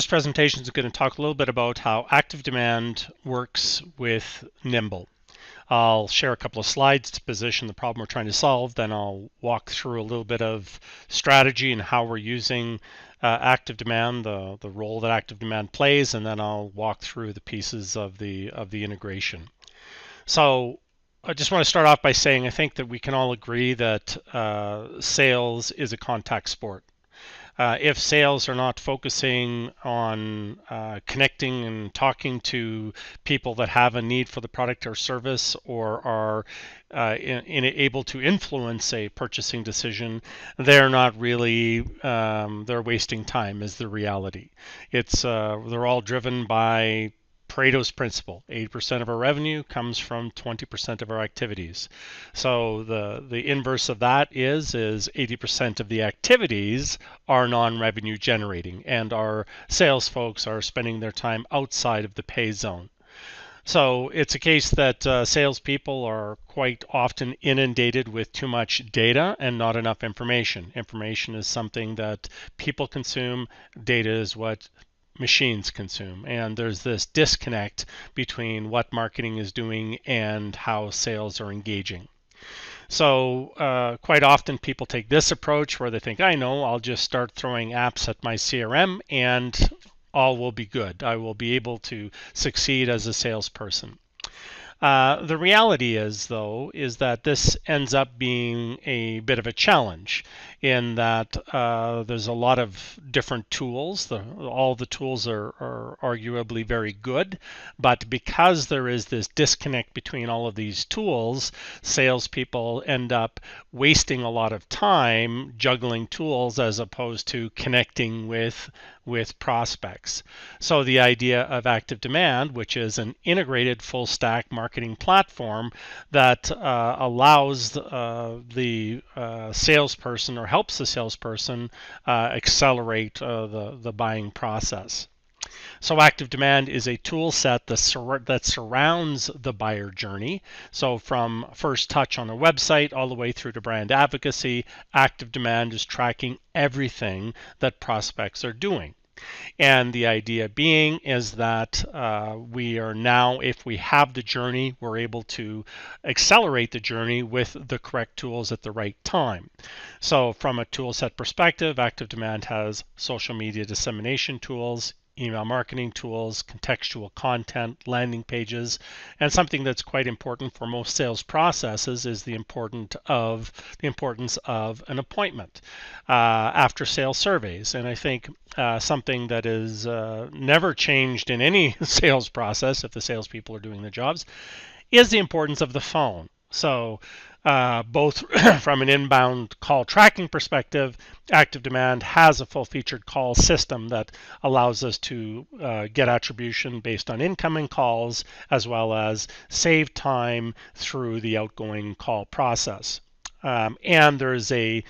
This presentation is going to talk a little bit about how ActiveDEMAND works with Nimble. I'll share a couple of slides to position the problem we're trying to solve, then I'll walk through a little bit of strategy and how we're using ActiveDEMAND, the role that ActiveDEMAND plays, and then I'll walk through the pieces of the integration. So I just want to start off by saying I think that we can all agree that sales is a contact sport. If sales are not focusing on connecting and talking to people that have a need for the product or service, or are able to influence a purchasing decision, they're not really, they're wasting time is the reality. They're all driven by Pareto's principle. 80% of our revenue comes from 20% of our activities. So the inverse of that is 80% of the activities are non-revenue generating, and our sales folks are spending their time outside of the pay zone. So it's a case that salespeople are quite often inundated with too much data and not enough information. Information is something that people consume. Data is what machines consume, and there's this disconnect between what marketing is doing and how sales are engaging. So quite often people take this approach where they think, I know, I'll just start throwing apps at my CRM and all will be good. I will be able to succeed as a salesperson. The reality is, though, is that this ends up being a bit of a challenge in that there's a lot of different tools. All the tools are arguably very good, but because there is this disconnect between all of these tools, salespeople end up wasting a lot of time juggling tools as opposed to connecting with prospects. So the idea of ActiveDEMAND, which is an integrated full stack marketing platform that allows the salesperson, or helps the salesperson accelerate the buying process. So ActiveDEMAND is a tool set that surrounds the buyer journey. So from first touch on a website all the way through to brand advocacy, ActiveDEMAND is tracking everything that prospects are doing. And the idea being is that we are now, if we have the journey, we're able to accelerate the journey with the correct tools at the right time. So from a tool set perspective, ActiveDEMAND has social media dissemination tools, email marketing tools, contextual content, landing pages, and something that's quite important for most sales processes is the importance of an appointment, after sales surveys. And I think something that is never changed in any sales process, if the salespeople are doing their jobs, is the importance of the phone. So both from an inbound call tracking perspective, ActiveDEMAND has a full-featured call system that allows us to get attribution based on incoming calls, as well as save time through the outgoing call process. And there's a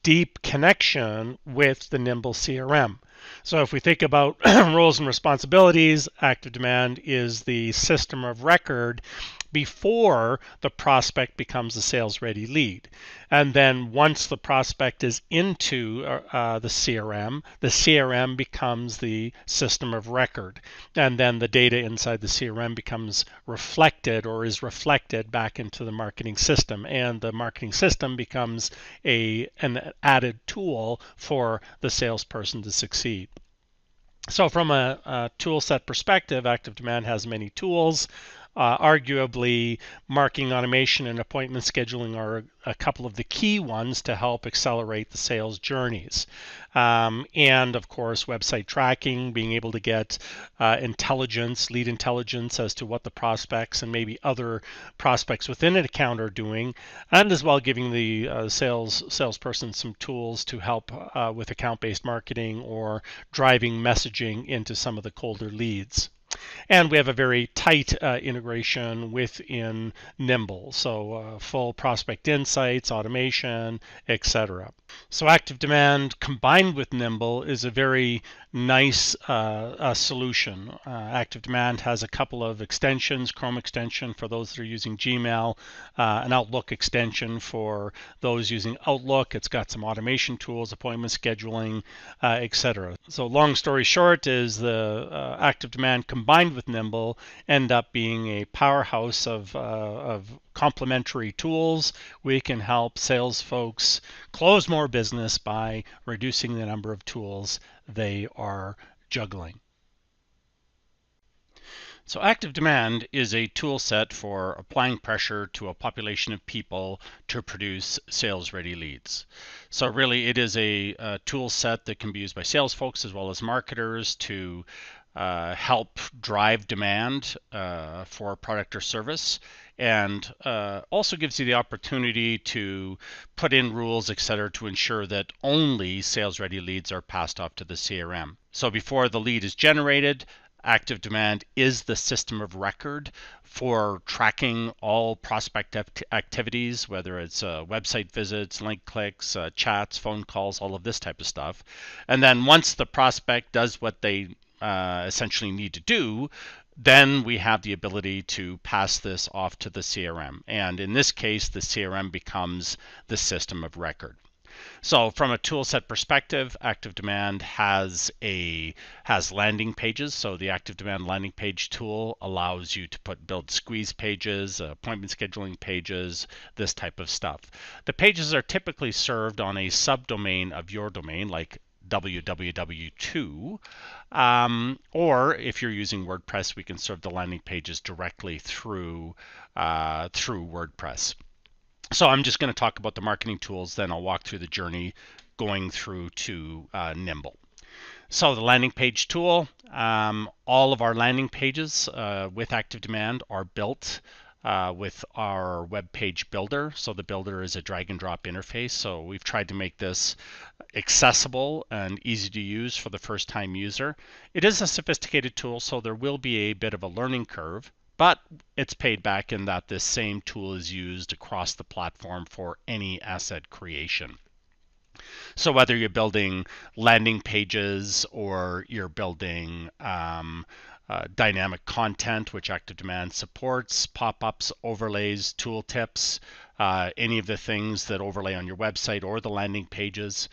deep connection with the Nimble CRM. So if we think about roles and responsibilities, ActiveDEMAND is the system of record before the prospect becomes a sales-ready lead. And then once the prospect is into the CRM becomes the system of record. And then the data inside the CRM becomes reflected, or is reflected back into the marketing system. And the marketing system becomes an added tool for the salesperson to succeed. So from a tool set perspective, ActiveDEMAND has many tools. Arguably, marketing automation and appointment scheduling are a couple of the key ones to help accelerate the sales journeys. And of course, website tracking, being able to get lead intelligence as to what the prospects and maybe other prospects within an account are doing, and as well giving the salesperson some tools to help with account-based marketing or driving messaging into some of the colder leads. And we have a very tight integration within Nimble, so full prospect insights, automation, etc. So ActiveDEMAND combined with Nimble is a very nice solution. ActiveDEMAND has a couple of extensions, Chrome extension for those that are using Gmail, an Outlook extension for those using Outlook. It's got some automation tools, appointment scheduling, etc. So long story short is the ActiveDEMAND combined with Nimble end up being a powerhouse of complementary tools. We can help sales folks close more business by reducing the number of tools they are juggling. So ActiveDEMAND is a tool set for applying pressure to a population of people to produce sales-ready leads. So really it is a tool set that can be used by sales folks as well as marketers to help drive demand for a product or service, and also gives you the opportunity to put in rules, etc., to ensure that only sales-ready leads are passed off to the CRM. So before the lead is generated, ActiveDEMAND is the system of record for tracking all prospect activities, whether it's website visits, link clicks, chats, phone calls, all of this type of stuff. And then once the prospect does what they essentially need to do, then we have the ability to pass this off to the CRM. And in this case, the CRM becomes the system of record. So from a toolset perspective, ActiveDEMAND has landing pages. So the ActiveDEMAND landing page tool allows you to build squeeze pages, appointment scheduling pages, this type of stuff. The pages are typically served on a subdomain of your domain, like www2, or if you're using WordPress, we can serve the landing pages directly through WordPress. So I'm just going to talk about the marketing tools, then I'll walk through the journey going through to Nimble. So the landing page tool, all of our landing pages with ActiveDEMAND are built with our web page builder. So the builder is a drag and drop interface. So we've tried to make this accessible and easy to use for the first time user. It is a sophisticated tool, so there will be a bit of a learning curve, but it's paid back in that this same tool is used across the platform for any asset creation. So whether you're building landing pages or you're building dynamic content, which ActiveDEMAND supports, pop-ups, overlays, tooltips, any of the things that overlay on your website or the landing pages,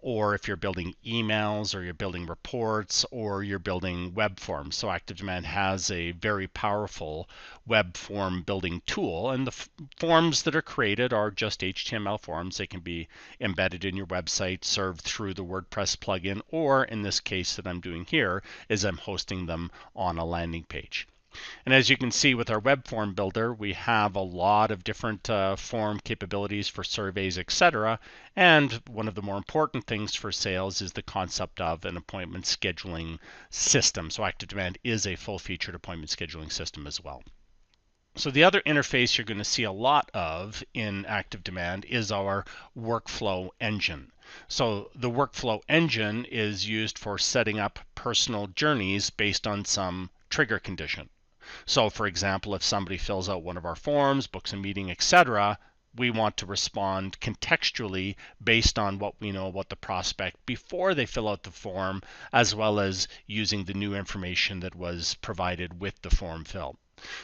or if you're building emails or you're building reports or you're building web forms. So ActiveDEMAND has a very powerful web form building tool, and the forms that are created are just HTML forms. They can be embedded in your website, served through the WordPress plugin, or in this case that I'm doing here is I'm hosting them on a landing page. And as you can see with our web form builder, we have a lot of different form capabilities for surveys, etc. And one of the more important things for sales is the concept of an appointment scheduling system. So ActiveDEMAND is a full-featured appointment scheduling system as well. So the other interface you're going to see a lot of in ActiveDEMAND is our workflow engine. So the workflow engine is used for setting up personal journeys based on some trigger condition. So for example, if somebody fills out one of our forms, books a meeting, etc., we want to respond contextually based on what we know about the prospect before they fill out the form, as well as using the new information that was provided with the form fill.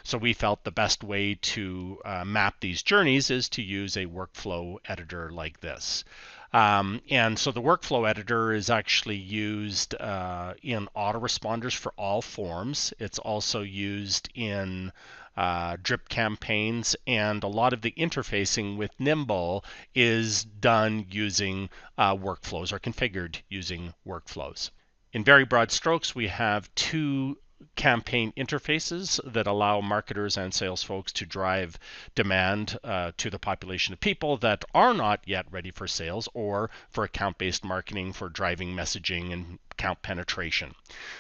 So we felt the best way to map these journeys is to use a workflow editor like this. And so the workflow editor is actually used in autoresponders for all forms. It's also used in drip campaigns, and a lot of the interfacing with Nimble is done using workflows or configured using workflows. In very broad strokes, we have two campaign interfaces that allow marketers and sales folks to drive demand to the population of people that are not yet ready for sales, or for account-based marketing for driving messaging and account penetration.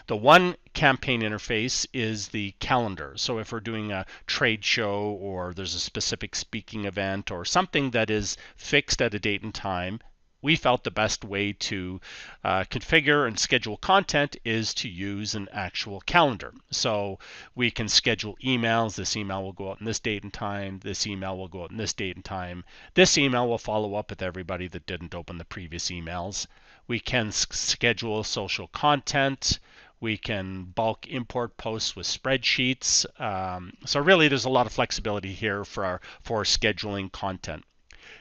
The one campaign interface is the calendar. So if we're doing a trade show or there's a specific speaking event or something that is fixed at a date and time, we felt the best way to configure and schedule content is to use an actual calendar. So we can schedule emails. This email will go out on this date and time. This email will go out on this date and time. This email will follow up with everybody that didn't open the previous emails. We can schedule social content. We can bulk import posts with spreadsheets. So really there's a lot of flexibility here for scheduling content.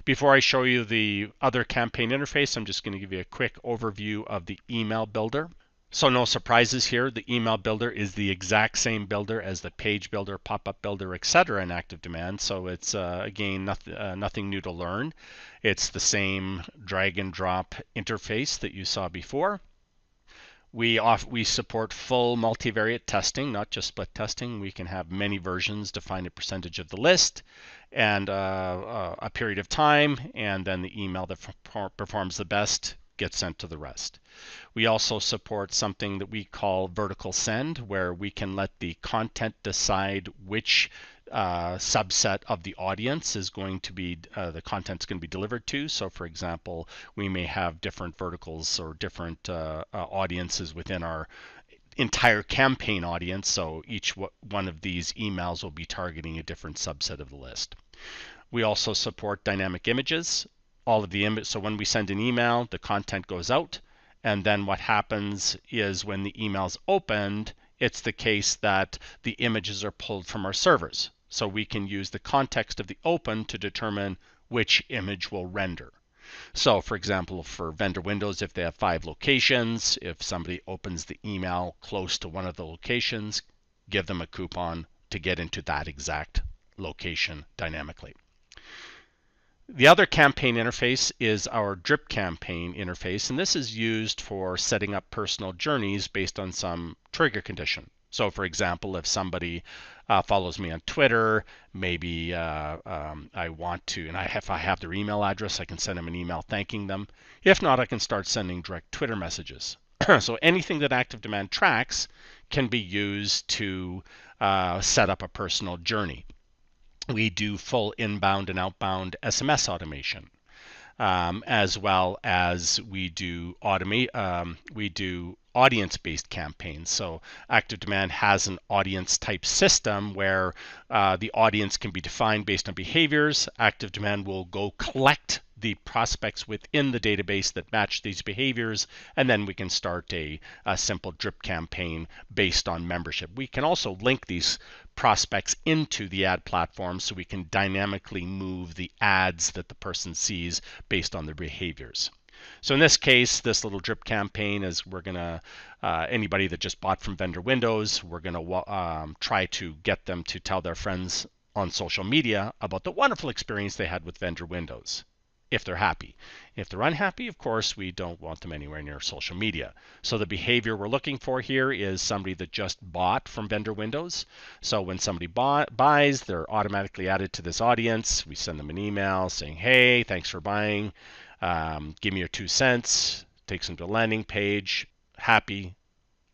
Before I show you the other campaign interface, I'm just going to give you a quick overview of the email builder. So no surprises here. The email builder is the exact same builder as the page builder, pop-up builder, etc. in ActiveDEMAND. So it's again nothing new to learn. It's the same drag and drop interface that you saw before. We support full multivariate testing, not just split testing. We can have many versions, define a percentage of the list and a period of time, and then the email that performs the best gets sent to the rest. We also support something that we call vertical send, where we can let the content decide which subset of the audience is going to be the content's going to be delivered to. So for example, we may have different verticals or different audiences within our entire campaign audience, so each one of these emails will be targeting a different subset of the list. We also support dynamic images. All of the images, so when we send an email, the content goes out, and then what happens is when the email's opened, it's the case that the images are pulled from our servers. So we can use the context of the open to determine which image will render. So for example, for vendor windows, if they have 5 locations, if somebody opens the email close to one of the locations, give them a coupon to get into that exact location dynamically. The other campaign interface is our drip campaign interface, and this is used for setting up personal journeys based on some trigger condition. So for example, if somebody follows me on Twitter, maybe I want to, and if I have their email address, I can send them an email thanking them. If not, I can start sending direct Twitter messages. So anything that ActiveDEMAND tracks can be used to set up a personal journey. We do full inbound and outbound SMS automation, as well as we do audience-based campaigns. So ActiveDEMAND has an audience type system where the audience can be defined based on behaviors. ActiveDEMAND will go collect the prospects within the database that match these behaviors, and then we can start a simple drip campaign based on membership. We can also link these prospects into the ad platform so we can dynamically move the ads that the person sees based on their behaviors. So in this case, this little drip campaign is we're going to, anybody that just bought from vendor windows, we're going to try to get them to tell their friends on social media about the wonderful experience they had with vendor windows, if they're happy. If they're unhappy, of course, we don't want them anywhere near social media. So the behavior we're looking for here is somebody that just bought from vendor windows. So when somebody buys, they're automatically added to this audience. We send them an email saying, hey, thanks for buying. Give me your 2 cents. Takes them to a landing page. Happy,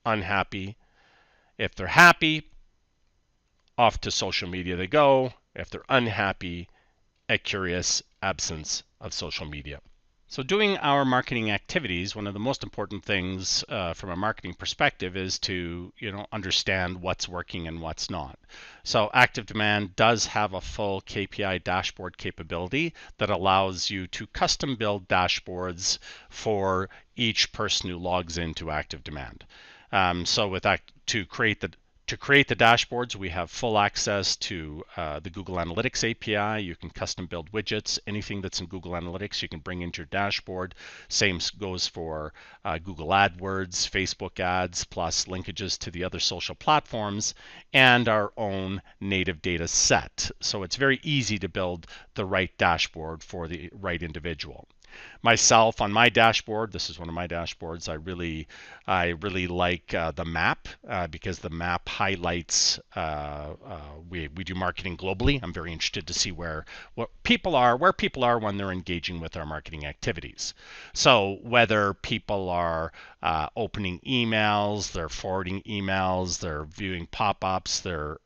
unhappy. If they're happy, off to social media they go. If they're unhappy, a curious absence of social media. So doing our marketing activities, one of the most important things from a marketing perspective is to understand what's working and what's not. So ActiveDEMAND does have a full Kpi Dashboard capability that allows you to custom build dashboards for each person who logs into ActiveDEMAND. So with that, to create the dashboards, we have full access to the Google Analytics API. You can custom build widgets. Anything that's in Google Analytics, you can bring into your dashboard. Same goes for Google AdWords, Facebook ads, plus linkages to the other social platforms, and our own native data set. So it's very easy to build the right dashboard for the right individual. Myself, on my dashboard, this is one of my dashboards, I really like the map because the map highlights, we do marketing globally. I'm very interested to see where people are when they're engaging with our marketing activities. So whether people are opening emails, they're forwarding emails, they're viewing pop-ups, they're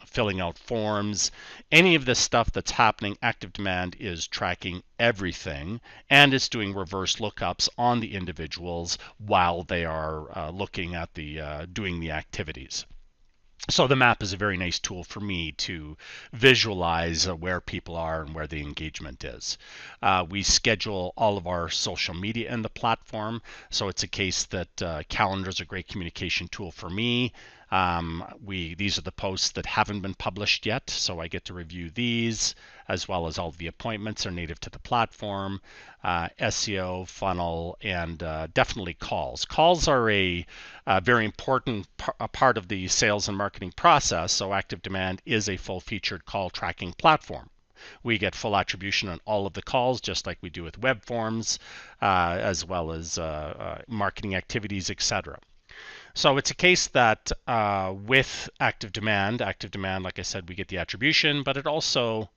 filling out forms. Any of this stuff that's happening, ActiveDEMAND is tracking everything, and it's doing reverse lookups on the individuals while they are looking at the doing the activities. So the map is a very nice tool for me to visualize where people are and where the engagement is. We schedule all of our social media in the platform, so it's a case that calendar is a great communication tool for me. These are the posts that haven't been published yet, so I get to review these, as well as all of the appointments are native to the platform, SEO, funnel, and definitely calls. Calls are a very important part of the sales and marketing process, so ActiveDEMAND is a full-featured call tracking platform. We get full attribution on all of the calls, just like we do with web forms, as well as marketing activities, etc. So it's a case that with ActiveDEMAND, like I said, we get the attribution, but it also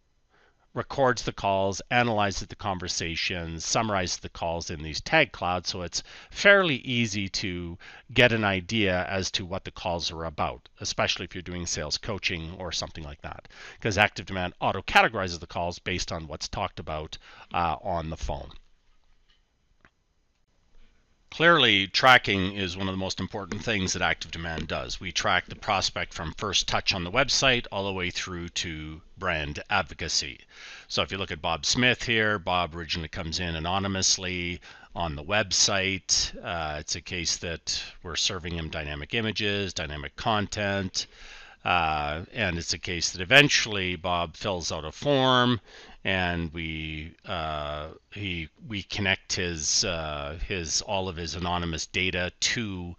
records the calls, analyzes the conversations, summarizes the calls in these tag clouds, so it's fairly easy to get an idea as to what the calls are about, especially if you're doing sales coaching or something like that, because ActiveDEMAND auto-categorizes the calls based on what's talked about on the phone. Clearly, tracking is one of the most important things that ActiveDEMAND does. We track the prospect from first touch on the website all the way through to brand advocacy. So if you look at Bob Smith here, Bob originally comes in anonymously on the website. It's a case that we're serving him dynamic images, dynamic content, and it's a case that eventually Bob fills out a form, and we connect his all of his anonymous data to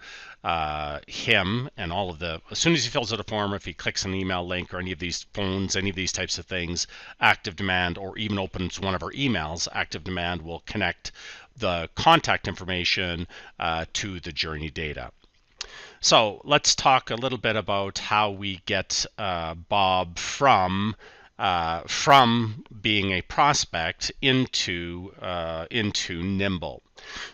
him, and all of the, as soon as he fills out a form, if he clicks an email link or any of these phones, any of these types of things, ActiveDEMAND, or even opens one of our emails, ActiveDEMAND will connect the contact information to the journey data. So let's talk a little bit about how we get Bob from being a prospect into Nimble.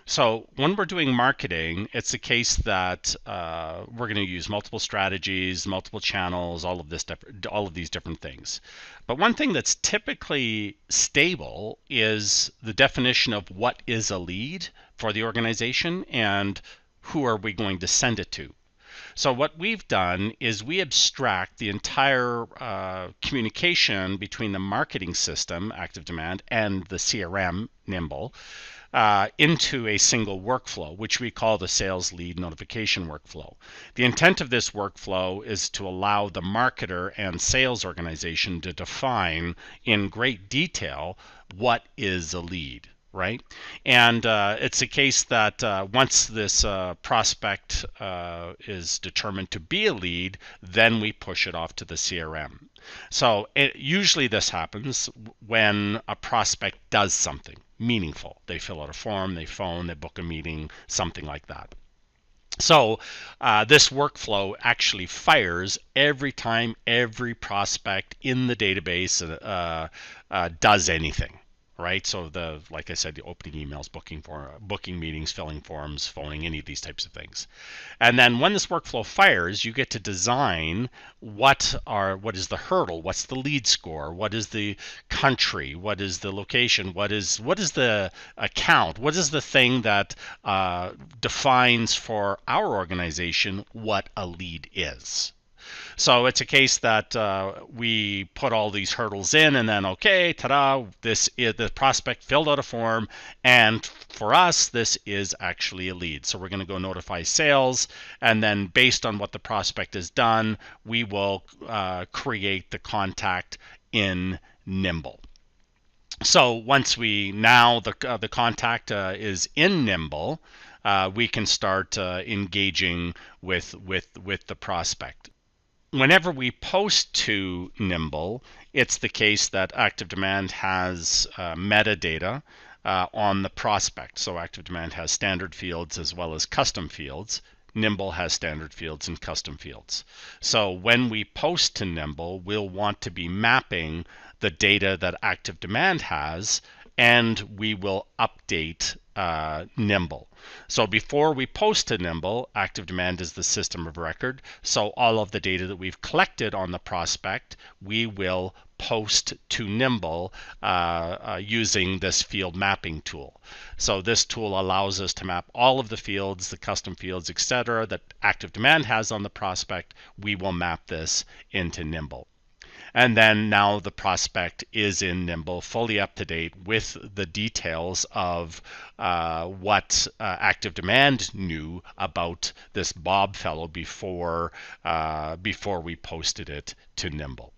So when we're doing marketing, it's a case that we're going to use multiple strategies, multiple channels, all of these different things. But one thing that's typically stable is the definition of what is a lead for the organization and who are we going to send it to. So what we've done is we abstract the entire communication between the marketing system, ActiveDEMAND, and the CRM, Nimble, into a single workflow, which we call the sales lead notification workflow. The intent of this workflow is to allow the marketer and sales organization to define in great detail what is a lead. Right? And it's a case that once this prospect is determined to be a lead, then we push it off to the CRM. So usually this happens when a prospect does something meaningful. They fill out a form, they phone, they book a meeting, something like that. So this workflow actually fires every time every prospect in the database does anything. Right, so like I said, the opening emails, booking meetings, filling forms, phoning, any of these types of things. And then when this workflow fires, you get to design what is the hurdle, what's the lead score, what is the country, what is the location, what is the account, what is the thing that defines for our organization what a lead is. So it's a case that we put all these hurdles in, and then, okay, ta-da, this is the prospect filled out a form, and for us, this is actually a lead. So we're going to go notify sales, and then based on what the prospect has done, we will create the contact in Nimble. So once the contact is in Nimble, we can start engaging with the prospect. Whenever we post to Nimble, it's the case that ActiveDEMAND has metadata on the prospect. So ActiveDEMAND has standard fields as well as custom fields. Nimble has standard fields and custom fields. So when we post to Nimble, we'll want to be mapping the data that ActiveDEMAND has, and we will update Nimble. So before we post to Nimble, ActiveDEMAND is the system of record. So all of the data that we've collected on the prospect, we will post to Nimble using this field mapping tool. So this tool allows us to map all of the fields, the custom fields, etc., that ActiveDEMAND has on the prospect. We will map this into Nimble. And then now the prospect is in Nimble, fully up to date with the details of what ActiveDEMAND knew about this Bob fellow before we posted it to Nimble.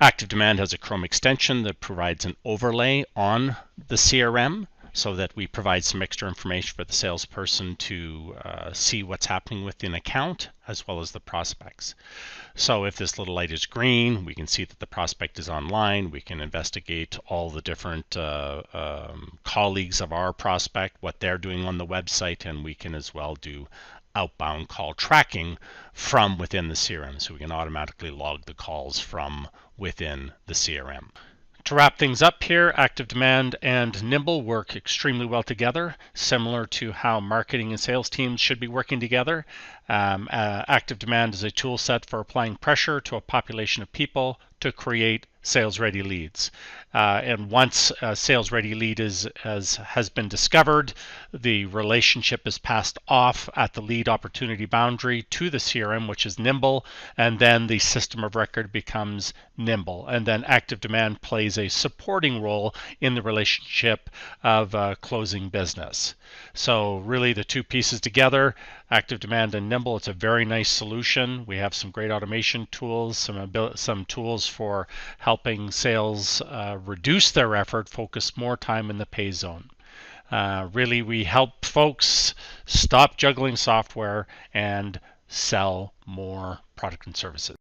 ActiveDEMAND has a Chrome extension that provides an overlay on the CRM, so that we provide some extra information for the salesperson to see what's happening with an account as well as the prospects. So if this little light is green, we can see that the prospect is online. We can investigate all the different colleagues of our prospect, what they're doing on the website, and we can as well do outbound call tracking from within the CRM, so we can automatically log the calls from within the CRM. To wrap things up here, ActiveDEMAND and Nimble work extremely well together, similar to how marketing and sales teams should be working together. ActiveDEMAND is a tool set for applying pressure to a population of people to create sales-ready leads. And once a sales-ready lead has been discovered, the relationship is passed off at the lead opportunity boundary to the CRM, which is Nimble, and then the system of record becomes Nimble. And then ActiveDEMAND plays a supporting role in the relationship of closing business. So really the two pieces together, ActiveDEMAND and Nimble, it's a very nice solution. We have some great automation tools, some tools for helping sales reduce their effort, focus more time in the pay zone. Really, we help folks stop juggling software and sell more product and services.